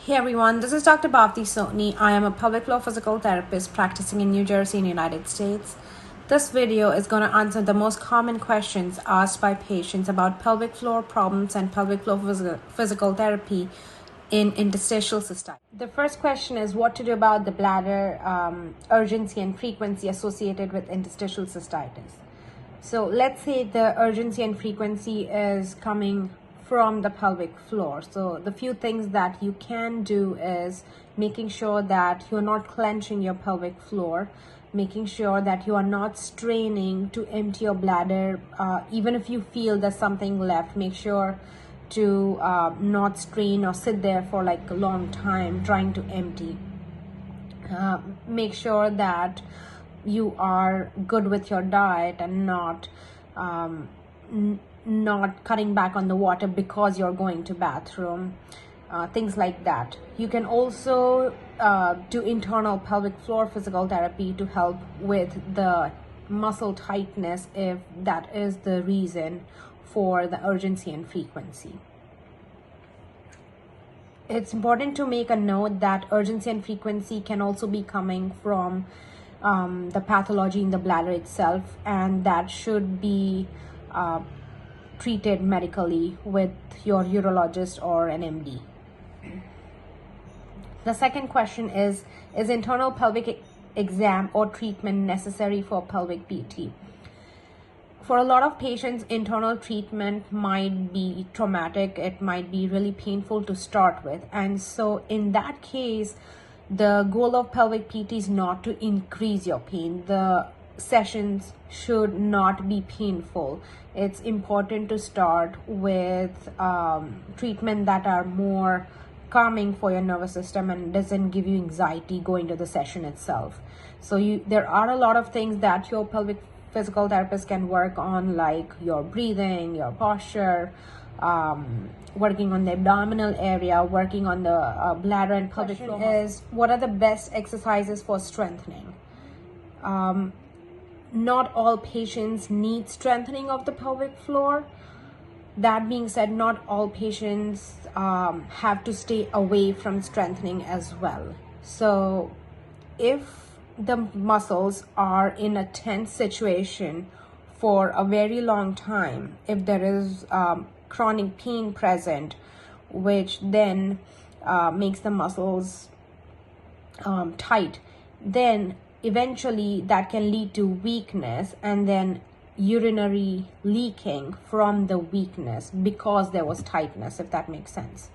Hey everyone, this is Dr. Bhavti Soni. I am a pelvic floor physical therapist practicing in New Jersey in the United States. This video is going to answer the most common questions asked by patients about pelvic floor problems and pelvic floor physical therapy in interstitial cystitis. The first question is what to do about the bladder urgency and frequency associated with interstitial cystitis. So let's say the urgency and frequency is coming from the pelvic floor. So the few things that you can do is making sure that you're not clenching your pelvic floor, making sure that you are not straining to empty your bladder. Even if you feel there's something left, make sure to not strain or sit there for like a long time trying to empty. Make sure that you are good with your diet and not cutting back on the water because you're going to bathroom, things like that. You can also do internal pelvic floor physical therapy to help with the muscle tightness if that is the reason for the urgency and frequency. It's important to make a note that urgency and frequency can also be coming from the pathology in the bladder itself, and that should be treated medically with your urologist or an MD. The second question is internal pelvic exam or treatment necessary for pelvic PT? For a lot of patients, internal treatment might be traumatic. It might be really painful to start with. And so in that case, the goal of pelvic PT is not to increase your pain. The sessions should not be painful. It's important to start with treatment that are more calming for your nervous system and doesn't give you anxiety going to the session itself. So there are a lot of things that your pelvic physical therapist can work on, like your breathing, your posture, working on the abdominal area, working on the bladder and pelvic floor. Is what are the best exercises for strengthening? Not all patients need strengthening of the pelvic floor. That being said, not all patients have to stay away from strengthening as well. So if the muscles are in a tense situation for a very long time, if there is chronic pain present, which then makes the muscles tight, then eventually that can lead to weakness and then urinary leaking from the weakness because there was tightness, if that makes sense.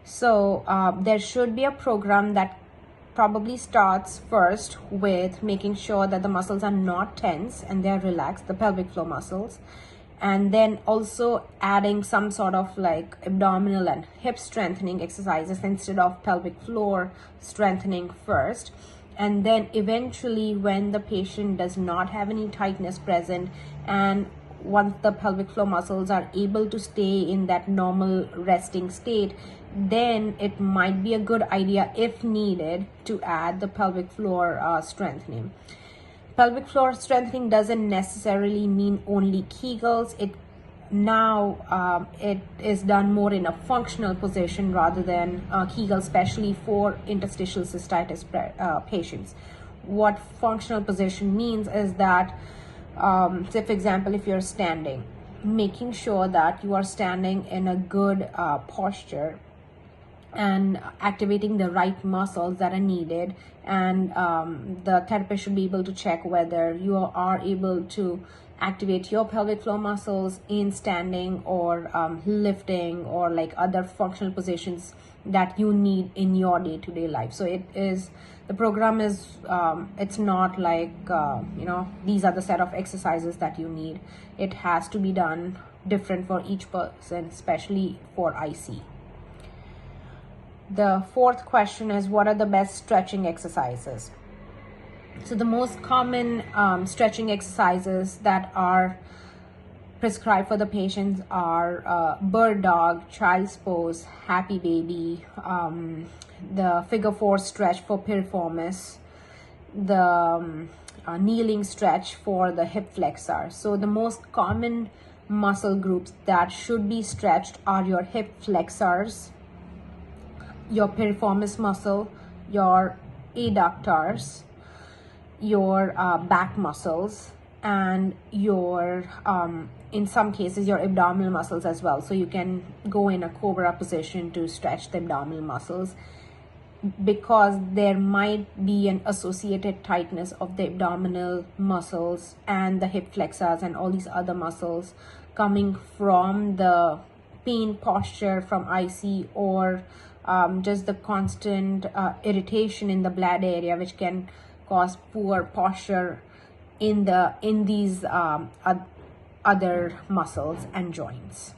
So there should be a program that probably starts first with making sure that the muscles are not tense and they're relaxed, the pelvic floor muscles, and then also adding some sort of like abdominal and hip strengthening exercises instead of pelvic floor strengthening first. And then eventually, when the patient does not have any tightness present, and once the pelvic floor muscles are able to stay in that normal resting state, then it might be a good idea, if needed, to add the pelvic floor strengthening. Pelvic floor strengthening doesn't necessarily mean only Kegels. It is done more in a functional position rather than Kegel, especially for interstitial cystitis patients. What functional position means is that, say for example, if you're standing, making sure that you are standing in a good posture and activating the right muscles that are needed, and the therapist should be able to check whether you are able to activate your pelvic floor muscles in standing or lifting or like other functional positions that you need in your day-to-day life. So the program is it's not like these are the set of exercises that you need. It has to be done different for each person, especially for IC. The fourth question is what are the best stretching exercises? So the most common stretching exercises that are prescribed for the patients are bird dog, child's pose, happy baby, the figure 4 stretch for piriformis, the kneeling stretch for the hip flexor. So the most common muscle groups that should be stretched are your hip flexors, your piriformis muscle, your adductors, your back muscles, and your in some cases your abdominal muscles as well. So you can go in a cobra position to stretch the abdominal muscles, because there might be an associated tightness of the abdominal muscles and the hip flexors and all these other muscles coming from the pain posture from IC, or just the constant irritation in the bladder area, which can cause poor posture in these other muscles and joints.